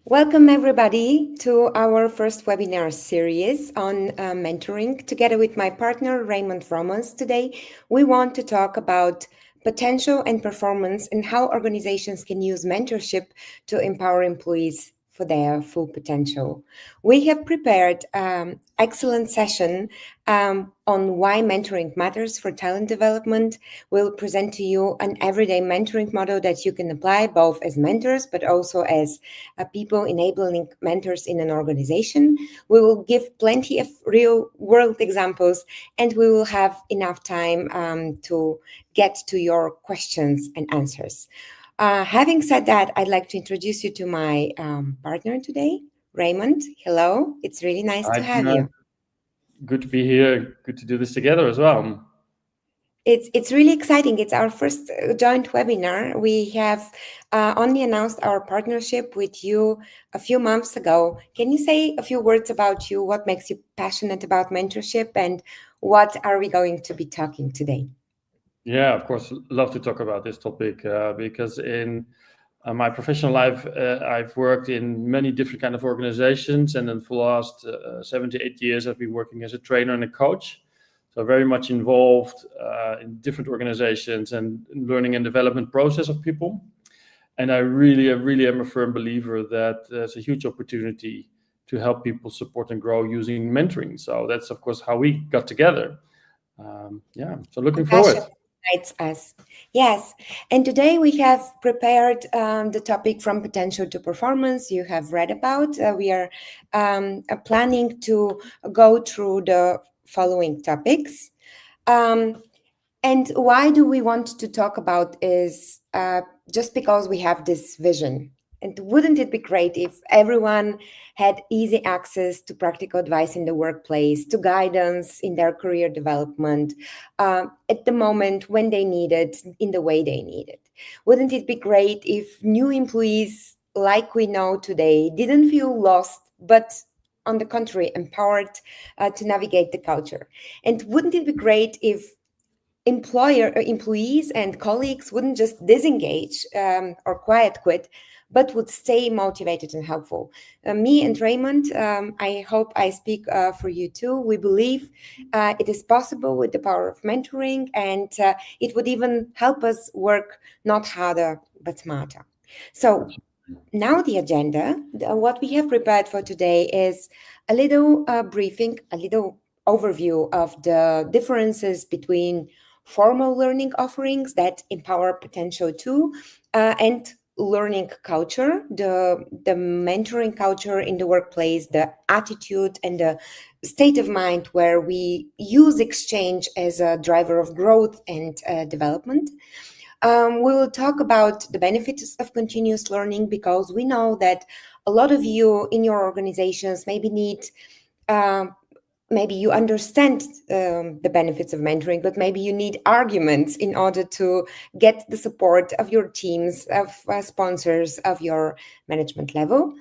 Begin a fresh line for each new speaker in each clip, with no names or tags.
Welcome, everybody, to our first webinar series on mentoring. Together with my partner, Raymond Ramos, today we want to talk about potential and performance and how organizations can use mentorship to empower employees for their full potential. We have prepared excellent session on why mentoring matters for talent development. We'll present to you an everyday mentoring model that you can apply both as mentors but also as people enabling mentors in an organization. We will give plenty of real world examples, and we will have enough time to get to your questions and answers. Having said that, I'd like to introduce you to my partner today, Raymond. Hello, it's really nice to
Hi,
have
Tina.
you.
Good to be here. Good to do this together as well.
It's really exciting. It's our first joint webinar. We have only announced our partnership with you a few months ago. Can you say a few words about you? What makes you passionate about mentorship, and what are we going to be talking today?
Yeah, of course, love to talk about this topic because in my professional life, I've worked in many different kind of organizations, and then for the last 7 to 8 years, I've been working as a trainer and a coach. So very much involved in different organizations and learning and development process of people. And I really am a firm believer that there's a huge opportunity to help people support and grow using mentoring. So that's of course how we got together. So looking
Compassion
forward.
unites us. Yes. And today we have prepared the topic from potential to performance you have read about. We are planning to go through the following topics. And why do we want to talk about is just because we have this vision. And wouldn't it be great if everyone had easy access to practical advice in the workplace, to guidance in their career development at the moment when they need it, in the way they need it? Wouldn't it be great if new employees, like we know today, didn't feel lost, but on the contrary, empowered to navigate the culture? And wouldn't it be great if employees and colleagues wouldn't just disengage or quiet quit, but would stay motivated and helpful? Me and Raymond, I hope I speak for you too. We believe it is possible with the power of mentoring, and it would even help us work not harder but smarter. So now the agenda, what we have prepared for today is a little briefing, a little overview of the differences between formal learning offerings that empower potential too, and learning culture, the mentoring culture in the workplace, the attitude and the state of mind where we use exchange as a driver of growth and development. We will talk about the benefits of continuous learning, because we know that a lot of you in your organizations maybe need, maybe you understand the benefits of mentoring, but maybe you need arguments in order to get the support of your teams, of sponsors, of your management level.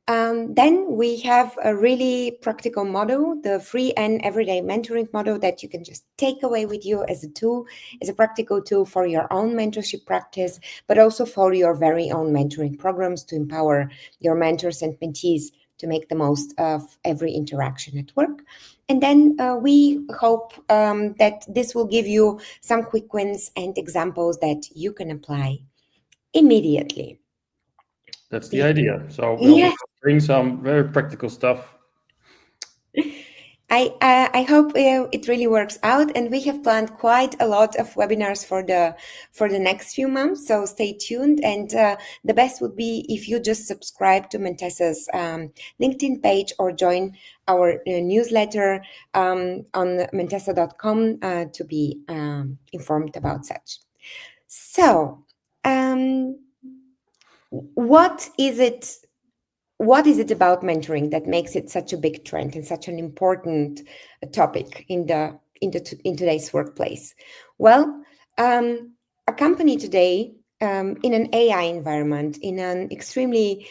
Then we have a really practical model, the free and everyday mentoring model that you can just take away with you as a tool, as a practical tool for your own mentorship practice, but also for your very own mentoring programs to empower your mentors and mentees to make the most of every interaction at work. And then we hope that this will give you some quick wins and examples that you can apply immediately.
That's the idea. So we'll
Yes.
bring some very practical stuff.
I hope it really works out, and we have planned quite a lot of webinars for the next few months. So stay tuned, and the best would be if you just subscribe to Mentesa's LinkedIn page or join our newsletter on mentesa.com to be informed about such. So, what is it? What is it about mentoring that makes it such a big trend and such an important topic in today's workplace? Well, a company today, in an AI environment, in an extremely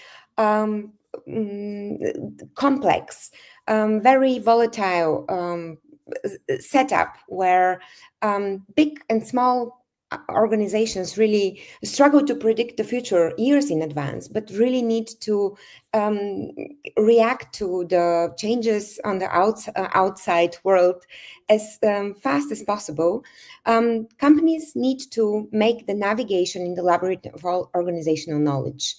complex, very volatile setup where big and small organizations really struggle to predict the future years in advance, but really need to react to the changes on the outside world as fast as possible. Companies need to make the navigation in the labyrinth of all organizational knowledge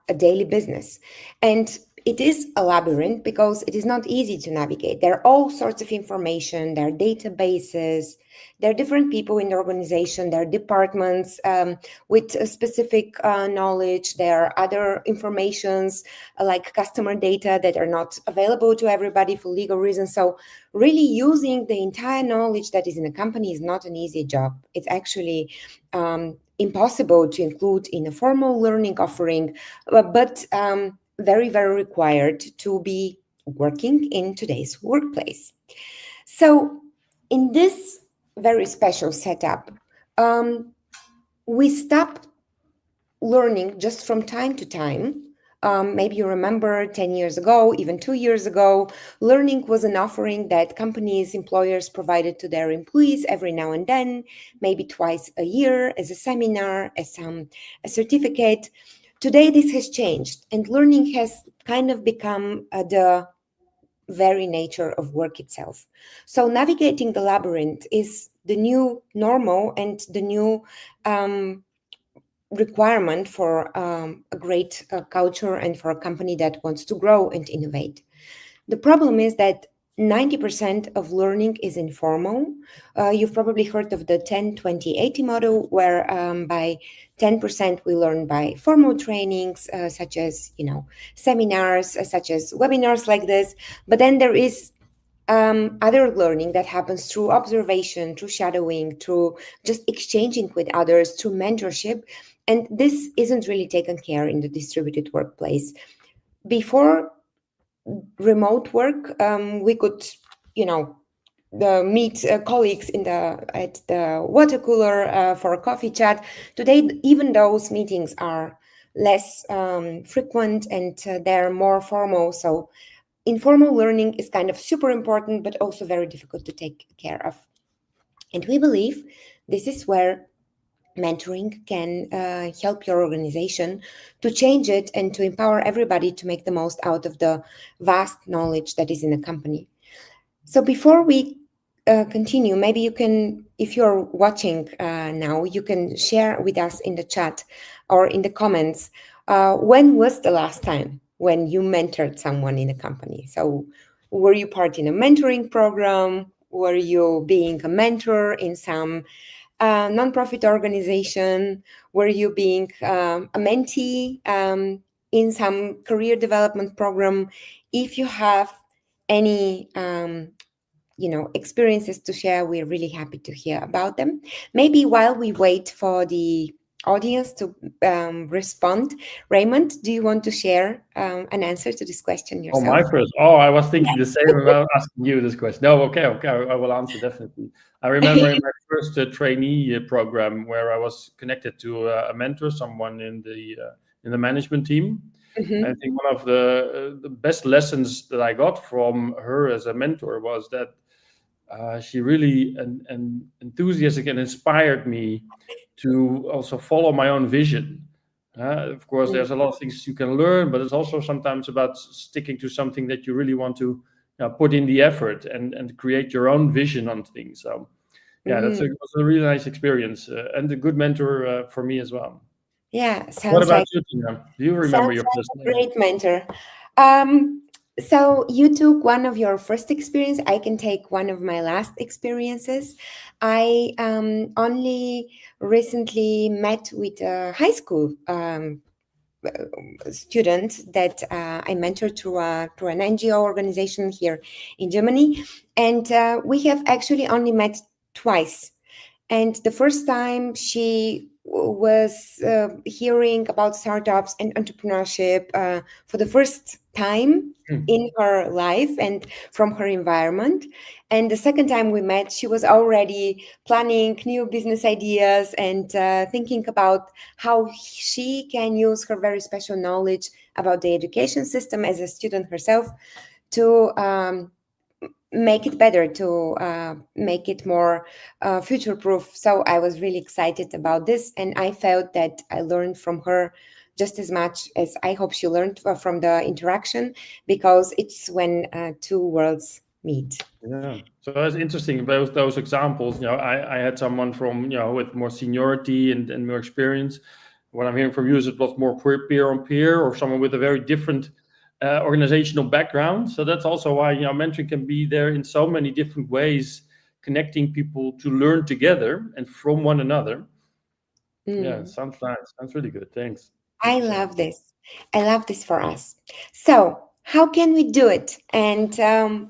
a daily business. And it is a labyrinth because it is not easy to navigate. There are all sorts of information, there are databases, there are different people in the organization, there are departments with a specific knowledge, there are other informations like customer data that are not available to everybody for legal reasons. So really using the entire knowledge that is in a company is not an easy job. It's actually impossible to include in a formal learning offering, but very, very required to be working in today's workplace. So in this very special setup, we stop learning just from time to time. Maybe you remember 10 years ago, even 2 years ago, learning was an offering that companies, employers provided to their employees every now and then, maybe twice a year as a seminar, as a certificate. Today, this has changed, and learning has kind of become the very nature of work itself. So navigating the labyrinth is the new normal and the new requirement for a great culture and for a company that wants to grow and innovate. The problem is that 90% of learning is informal. You've probably heard of the 10-20-80 model, where by 10% we learn by formal trainings, such as seminars, such as webinars like this. But then there is other learning that happens through observation, through shadowing, through just exchanging with others, through mentorship. And this isn't really taken care in the distributed workplace. Before remote work, we could, meet colleagues at the water cooler for a coffee chat. Today, even those meetings are less frequent and they're more formal. So informal learning is kind of super important, but also very difficult to take care of. And we believe this is where mentoring can help your organization to change it and to empower everybody to make the most out of the vast knowledge that is in a company. So before we continue, maybe you can, if you're watching now, you can share with us in the chat or in the comments, when was the last time when you mentored someone in a company? So were you part in a mentoring program? Were you being a mentor in some nonprofit organization? Were you being a mentee in some career development program? If you have any experiences to share, we're really happy to hear about them. Maybe while we wait for the audience to respond, Raymond, do you want to share an answer to this question yourself?
Oh, my first. Oh, I was thinking the same about asking you this question. No, okay, I will answer definitely. I remember in my first trainee program where I was connected to a mentor, someone in the management team. Mm-hmm. I think one of the best lessons that I got from her as a mentor was that she really enthusiastic and inspired me to also follow my own vision. Of course, there's a lot of things you can learn, but it's also sometimes about sticking to something that you really want to put in the effort and create your own vision on things. So, yeah, it was a really nice experience and a good mentor for me as well.
Yeah, sounds
What about
like
you, Tina? Do you remember your first?
Great mentor. So you took one of your first experience. I can take one of my last experiences. I only recently met with a high school student that I mentored through an NGO organization here in Germany. And we have actually only met twice. And the first time she was hearing about startups and entrepreneurship for the first time in her life and from her environment. And the second time we met, she was already planning new business ideas and thinking about how she can use her very special knowledge about the education system as a student herself to make it better, to make it more future proof. So I was really excited about this, and I felt that I learned from her just as much as I hope she learned from the interaction, because it's when two worlds meet.
Yeah, so it's interesting about those examples. I had someone from with more seniority and more experience. What I'm hearing from you is it was more peer on peer, or someone with a very different organizational background. So that's also why mentoring can be there in so many different ways, connecting people to learn together and from one another. Yeah, sounds nice. Sounds really good. Thanks.
I love this. I love this for us. So, how can we do it? And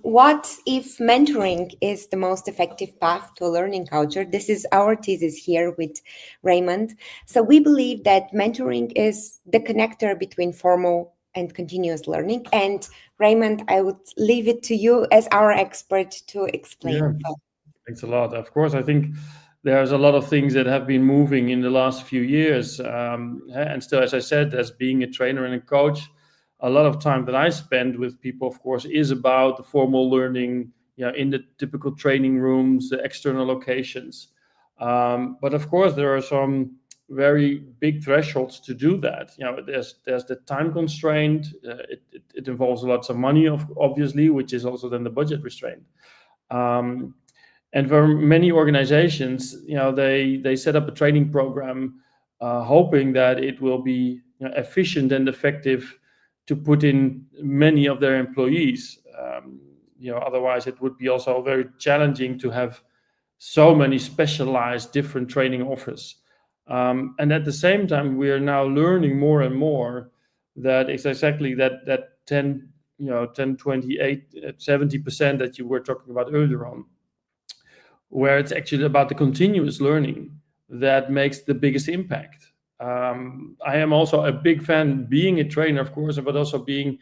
what if mentoring is the most effective path to a learning culture? This is our thesis here with Raymond. So, we believe that mentoring is the connector between formal and continuous learning. And Raymond, I would leave it to you as our expert to explain.
Yeah, thanks a lot. Of course, I think there's a lot of things that have been moving in the last few years. And still, as I said, as being a trainer and a coach, a lot of time that I spend with people, of course, is about the formal learning, in the typical training rooms, the external locations. But of course, there are some very big thresholds to do that. There's the time constraint. It involves lots of money, obviously, which is also then the budget restraint. And for many organizations, they set up a training program, hoping that it will be efficient and effective to put in many of their employees. Otherwise, it would be also very challenging to have so many specialized different training offers. And at the same time, we are now learning more and more that it's exactly that 10, 28, 70% that you were talking about earlier on, where it's actually about the continuous learning that makes the biggest impact. I am also a big fan, being a trainer, of course, but also being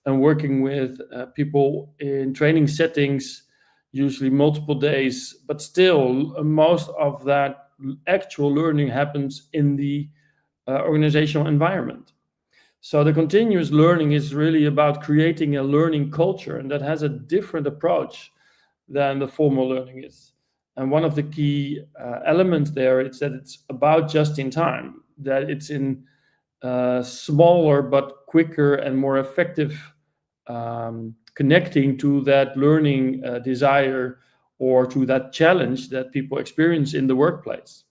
and working with people in training settings, usually multiple days, but still most of that actual learning happens in the organizational environment. So the continuous learning is really about creating a learning culture, and that has a different approach than the formal learning is. And one of the key elements there is that it's about just in time, that it's in smaller but quicker and more effective connecting to that learning desire or to that challenge that people experience in the workplace.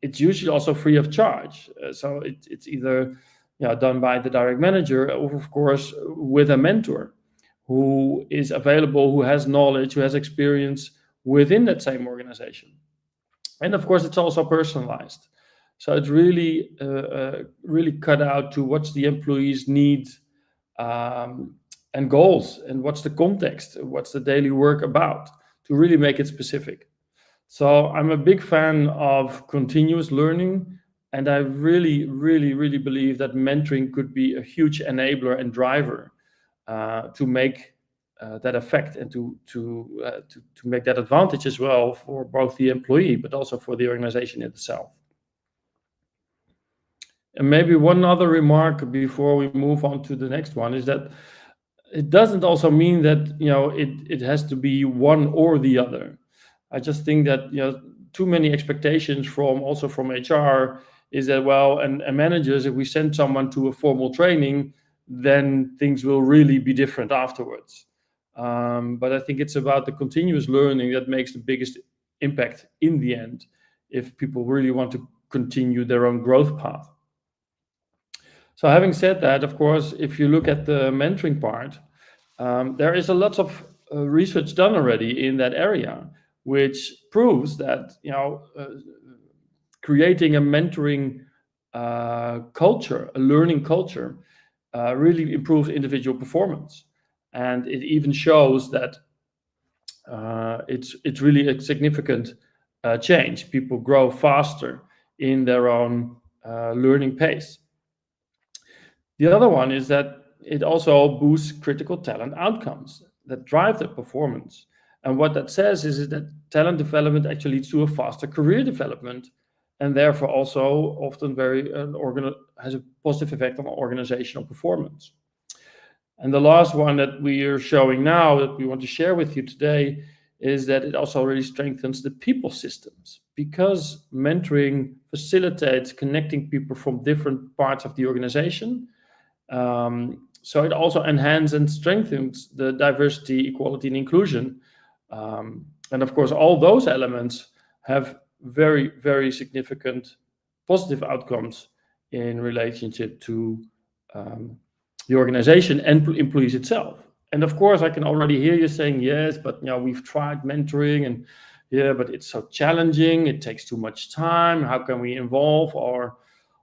It's usually also free of charge. So it's either done by the direct manager or, of course, with a mentor who is available, who has knowledge, who has experience within that same organization. And of course, it's also personalized. So it's really, really cut out to what's the employee's needs and goals, and what's the context, what's the daily work about, to really make it specific. So I'm a big fan of continuous learning, and I really, really, really believe that mentoring could be a huge enabler and driver to make that effect and to make that advantage as well for both the employee, but also for the organization itself. And maybe one other remark before we move on to the next one is that it doesn't also mean that it has to be one or the other. I just think that too many expectations from HR is that, well, and managers, if we send someone to a formal training, then things will really be different afterwards. But I think it's about the continuous learning that makes the biggest impact in the end, if people really want to continue their own growth path. So having said that, of course, if you look at the mentoring part, there is a lot of research done already in that area, which proves that creating a mentoring culture, a learning culture, really improves individual performance. And it even shows that it's really a significant change. People grow faster in their own learning pace. The other one is that it also boosts critical talent outcomes that drive their performance. And what that says is that talent development actually leads to a faster career development, and therefore also often has a positive effect on organizational performance. And the last one that we are showing now that we want to share with you today is that it also really strengthens the people systems, because mentoring facilitates connecting people from different parts of the organization. So it also enhances and strengthens the diversity, equality, and inclusion. And of course, all those elements have very, very significant positive outcomes in relationship to the organization and employees itself. And of course, I can already hear you saying, yes, but we've tried mentoring, and yeah, but it's so challenging. It takes too much time. How can we involve all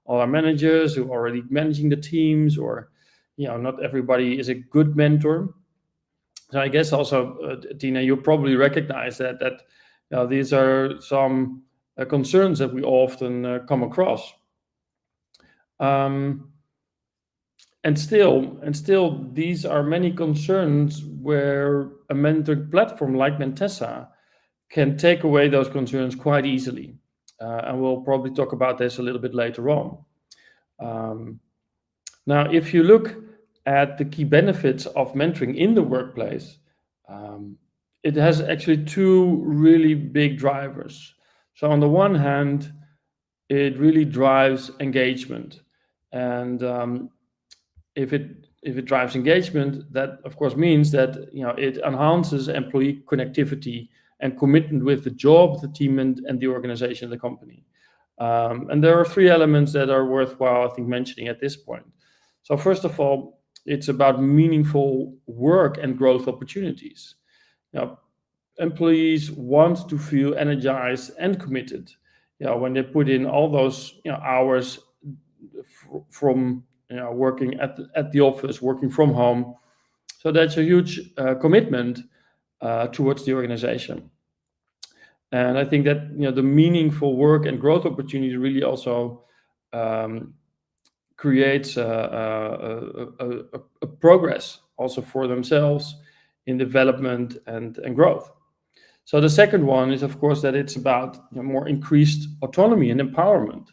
our managers who are already managing the teams, or not everybody is a good mentor. So I guess also, Tina, you probably recognize that these are some concerns that we often come across. And still, these are many concerns where a mentoring platform like Mentessa can take away those concerns quite easily. And we'll probably talk about this a little bit later on. Now, if you look at the key benefits of mentoring in the workplace, it has actually two really big drivers. So on the one hand, it really drives engagement. And if it drives engagement, that of course means that it enhances employee connectivity and commitment with the job, the team, and the organization, the company. And there are three elements that are worthwhile, I think, mentioning at this point. So first of all, it's about meaningful work and growth opportunities. Employees want to feel energized and committed. When they put in all those hours from working at the office, working from home. So that's a huge commitment towards the organization. And I think that the meaningful work and growth opportunity really also creates a progress also for themselves in development and growth. So the second one is, of course, that it's about more increased autonomy and empowerment.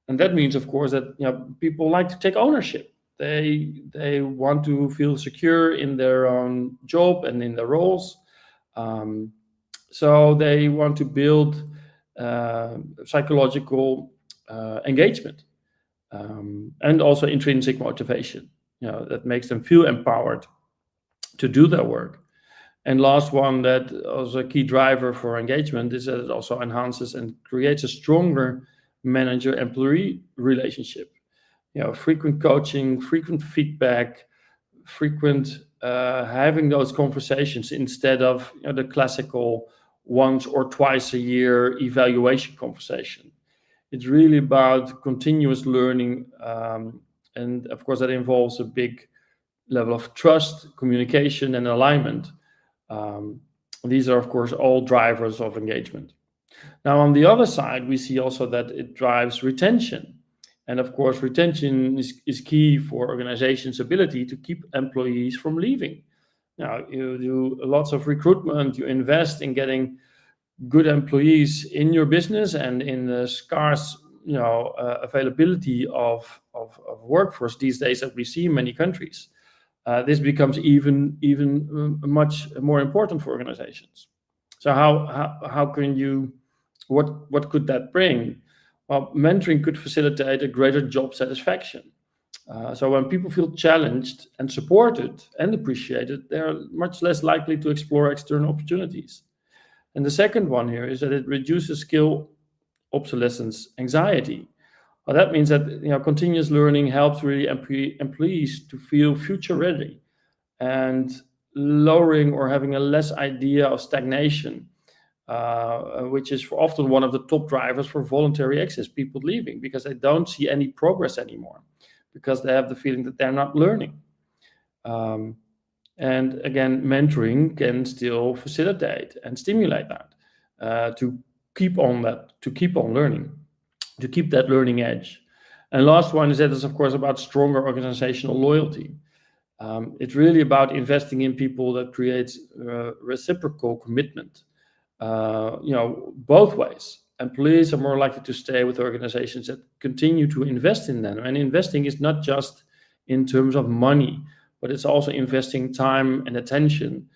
And that means, of course, that people like to take ownership. They want to feel secure in their own job and in their roles. So they want to build psychological engagement and also intrinsic motivation. That makes them feel empowered to do their work. And last one, that also a key driver for engagement, is that it also enhances and creates a stronger manager-employee relationship. Frequent coaching, frequent feedback, frequent having those conversations instead of the classical once or twice a year evaluation conversation. It's really about continuous learning, and of course that involves a big level of trust, communication, and alignment. These are, of course, all drivers of engagement. Now, on the other side, we see also that it drives retention. And of course, retention is key for organizations' ability to keep employees from leaving. Now, you do lots of recruitment, you invest in getting good employees in your business, and in the scarce availability of workforce these days that we see in many countries. This becomes even much more important for organizations. So how can you, what could that bring? Well, mentoring could facilitate a greater job satisfaction. So when people feel challenged and supported and appreciated, they're much less likely to explore external opportunities. And the second one here is that it reduces skill obsolescence anxiety. Well, that means that continuous learning helps really employees to feel future ready, and lowering or having a less idea of stagnation, which is often one of the top drivers for voluntary exits, people leaving because they don't see any progress anymore, because they have the feeling that they're not learning. And again, mentoring can still facilitate and stimulate that, to keep on learning, to keep that learning edge. And last one is that it's, of course, about stronger organizational loyalty. It's really about investing in people that creates reciprocal commitment, both ways. Employees are more likely to stay with organizations that continue to invest in them. And investing is not just in terms of money, but it's also investing time and attention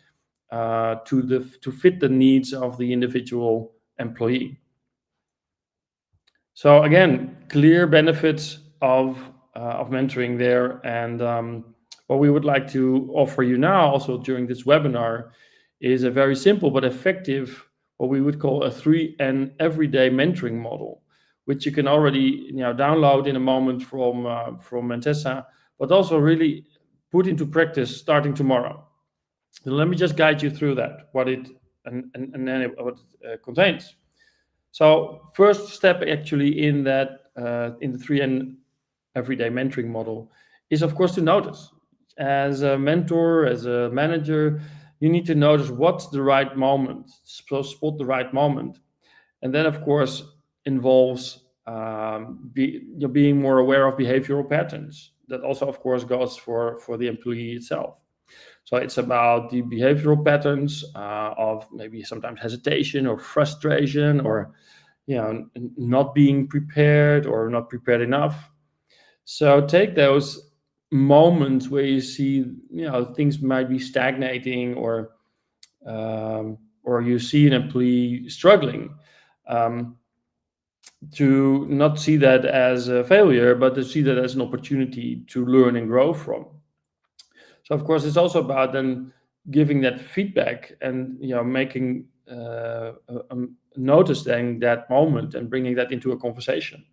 to fit the needs of the individual employee. So again, clear benefits of mentoring there, and what we would like to offer you now, also during this webinar, is a very simple but effective, what we would call a 3N everyday mentoring model, which you can already download in a moment from Mentessa, but also really put into practice starting tomorrow. So let me just guide you through that, what it contains. So first step actually in the 3N everyday mentoring model is, of course, to notice. As a mentor, as a manager, you need to notice what's the right moment, so spot the right moment. And then, of course, involves being more aware of behavioral patterns. That also, of course, goes for the employee itself. So it's about the behavioral patterns of maybe sometimes hesitation or frustration, or not being prepared or not prepared enough. So take those moments where you see things might be stagnating, or you see an employee struggling, to not see that as a failure, but to see that as an opportunity to learn and grow from. So of course, it's also about then giving that feedback and making noticing that moment and bringing that into a conversation.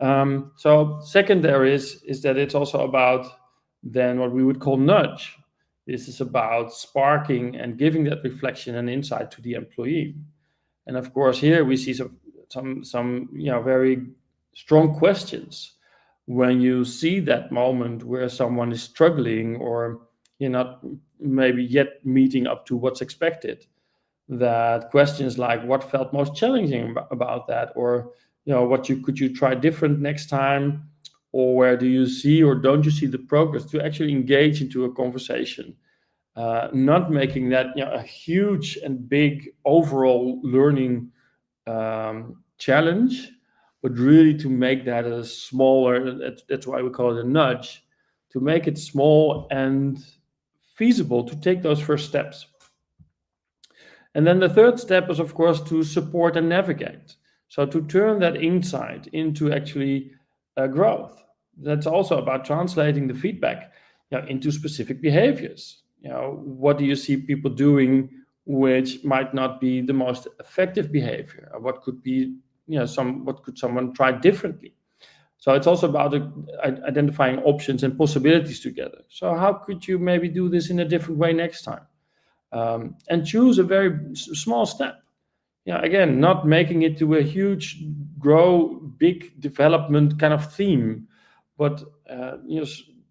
So second, there is that it's also about then what we would call nudge. This is about sparking and giving that reflection and insight to the employee. And of course, here we see some very strong questions. When you see that moment where someone is struggling, or you're not maybe yet meeting up to what's expected, that questions like what felt most challenging about that, or could you try different next time, or where do you see or don't you see the progress, to actually engage into a conversation, not making that a huge and big overall learning challenge, but really to make that a smaller, that's why we call it a nudge, to make it small and feasible to take those first steps. And then the third step is, of course, to support and navigate. So to turn that insight into actually growth. That's also about translating the feedback into specific behaviors. What do you see people doing which might not be the most effective behavior? Or what could be what could someone try differently? So it's also about identifying options and possibilities together. So how could you maybe do this in a different way next time? And choose a very small step. Again, not making it to a huge, big development kind of theme, but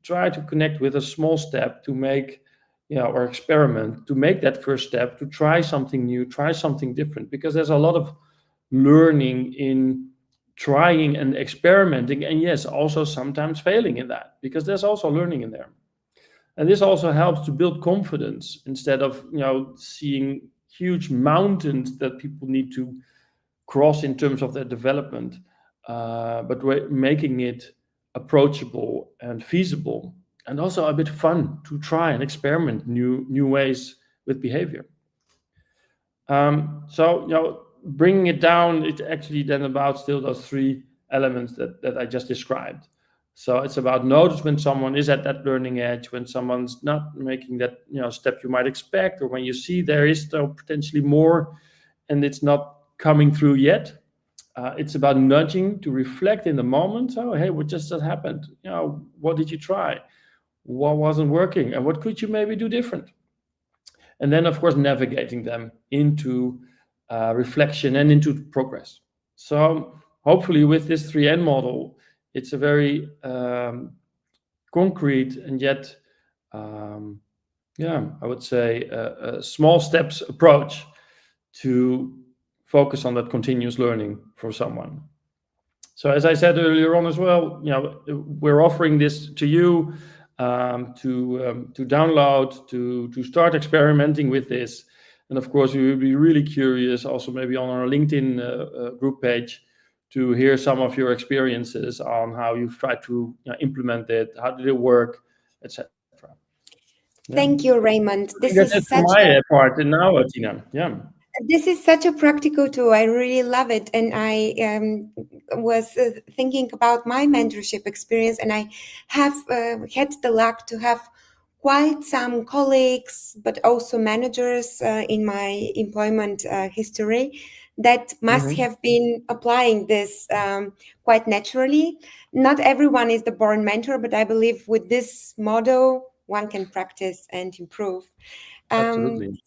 try to connect with a small step to make, or experiment to make that first step, to try something new, try something different, because there's a lot of learning in trying and experimenting, and yes, also sometimes failing in that, because there's also learning in there. And this also helps to build confidence instead of seeing huge mountains that people need to cross in terms of their development, but making it approachable and feasible, and also a bit fun to try and experiment new ways with behavior. So bringing it down, it's actually then about still those three elements that I just described. So it's about notice when someone is at that learning edge, when someone's not making that step you might expect, or when you see there is still potentially more and it's not coming through yet. It's about nudging to reflect in the moment. So hey, what just happened? What did you try? What wasn't working? And what could you maybe do different? And then, of course, navigating them into reflection and into progress. So hopefully with this 3N model, it's a very concrete and yet, I would say a small steps approach to focus on that continuous learning for someone. So as I said earlier on as well, we're offering this to you to download, to start experimenting with this. And of course, we would be really curious also maybe on our LinkedIn group page to hear some of your experiences on how you've tried to implement it, how did it work, etc.
Thank you, Raymond.
This is my part now, Tina. Yeah.
This is such a practical tool. I really love it. And I was thinking about my mentorship experience, and I have had the luck to have quite some colleagues, but also managers in my employment history that must have been applying this quite naturally. Not everyone is the born mentor, but I believe with this model, one can practice and improve.
Absolutely.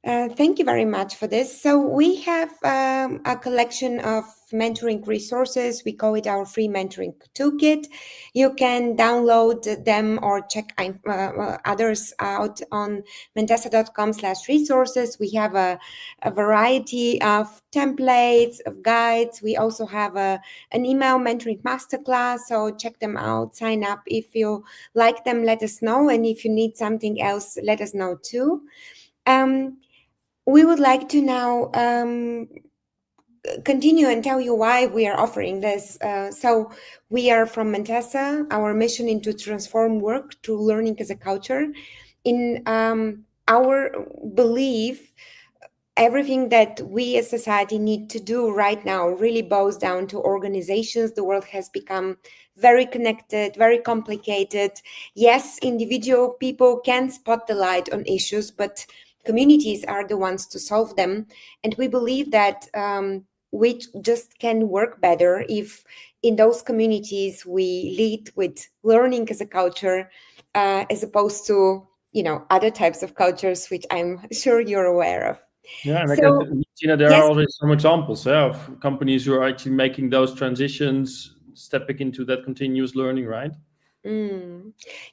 Thank you very much for this. So we have a collection of mentoring resources. We call it our free mentoring toolkit. You can download them or check others out on mentessa.com/resources. We have a variety of templates, of guides. We also have an email mentoring masterclass. So check them out, sign up. If you like them, let us know. And if you need something else, let us know too. We would like to now continue and tell you why we are offering this. So we are from Mentessa. Our mission is to transform work through learning as a culture. In our belief, everything that we as society need to do right now really boils down to organizations. The world has become very connected, very complicated. Yes, individual people can spot the light on issues, but communities are the ones to solve them. And we believe that we just can work better if in those communities we lead with learning as a culture, as opposed to, other types of cultures, which I'm sure you're aware of.
Yeah, and I guess, Tina, there are already some examples of companies who are actually making those transitions, stepping into that continuous learning, right?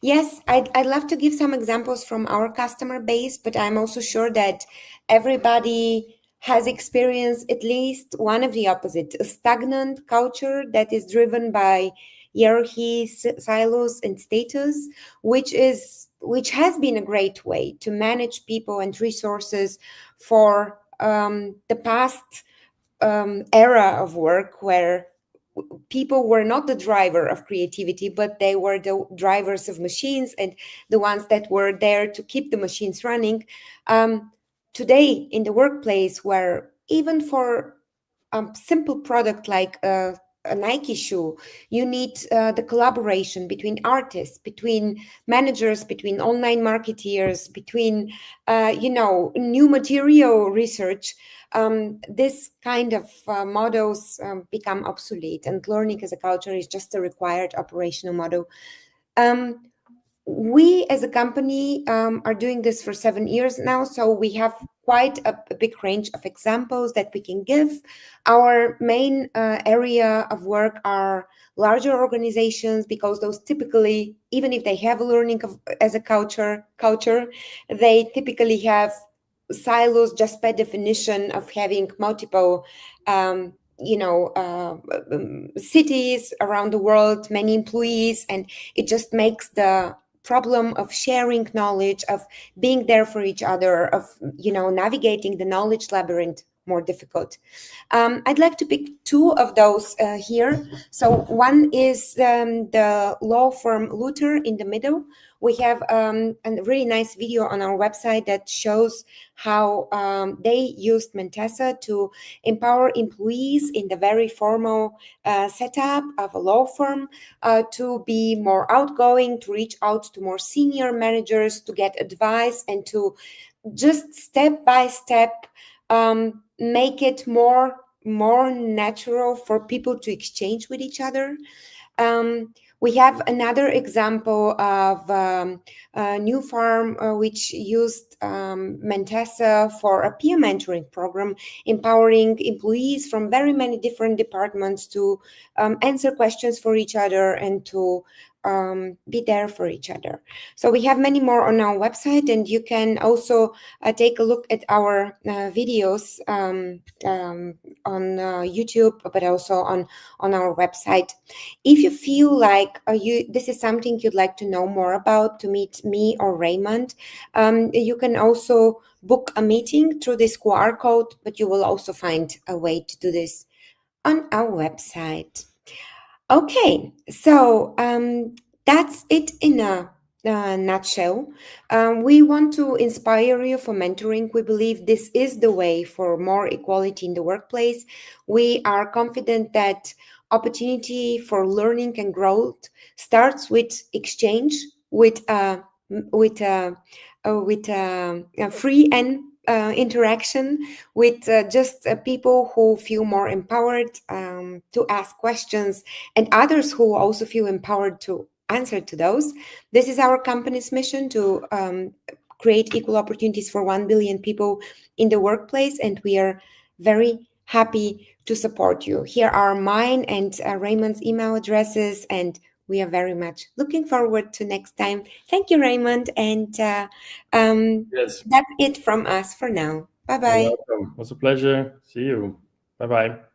Yes, I'd love to give some examples from our customer base, but I'm also sure that everybody has experienced at least one of the opposite, a stagnant culture that is driven by hierarchy, silos, and status, which has been a great way to manage people and resources for the past era of work, where people were not the driver of creativity, but they were the drivers of machines and the ones that were there to keep the machines running. Today, in the workplace, where even for a simple product like a Nike shoe, you need the collaboration between artists, between managers, between online marketeers, between new material research. This kind of models become obsolete, and learning as a culture is just a required operational model. We as a company are doing this for 7 years now, so we have quite a big range of examples that we can give. Our main area of work are larger organizations, because those typically, even if they have a learning as a culture, they typically have silos just by definition of having multiple cities around the world, many employees, and it just makes the problem of sharing knowledge, of being there for each other, of navigating the knowledge labyrinth more difficult. I'd like to pick two of those here. So one is the law firm Luther in the middle. We have a really nice video on our website that shows how they used Mentessa to empower employees in the very formal setup of a law firm to be more outgoing, to reach out to more senior managers, to get advice, and to just step by step make it more natural for people to exchange with each other. We have another example of a new farm which used Mentessa for a peer mentoring program, empowering employees from very many different departments to answer questions for each other and to be there for each other. So we have many more on our website, and you can also take a look at our videos on YouTube, but also on our website. If you feel like this is something you'd like to know more about, to meet me or Raymond, you can also book a meeting through this QR code, but you will also find a way to do this on our website. Okay, so that's it in a nutshell. We want to inspire you for mentoring. We believe this is the way for more equality in the workplace. We are confident that opportunity for learning and growth starts with exchange, with free and interaction with just people who feel more empowered to ask questions, and others who also feel empowered to answer to those. This is our company's mission to create equal opportunities for 1 billion people in the workplace, and we are very happy to support you. Here are mine and Raymond's email addresses, and we are very much looking forward to next time. Thank you, Raymond, and
Yes.
that's it from us for now. Bye-bye.
You're welcome. It was a pleasure. See you. Bye-bye.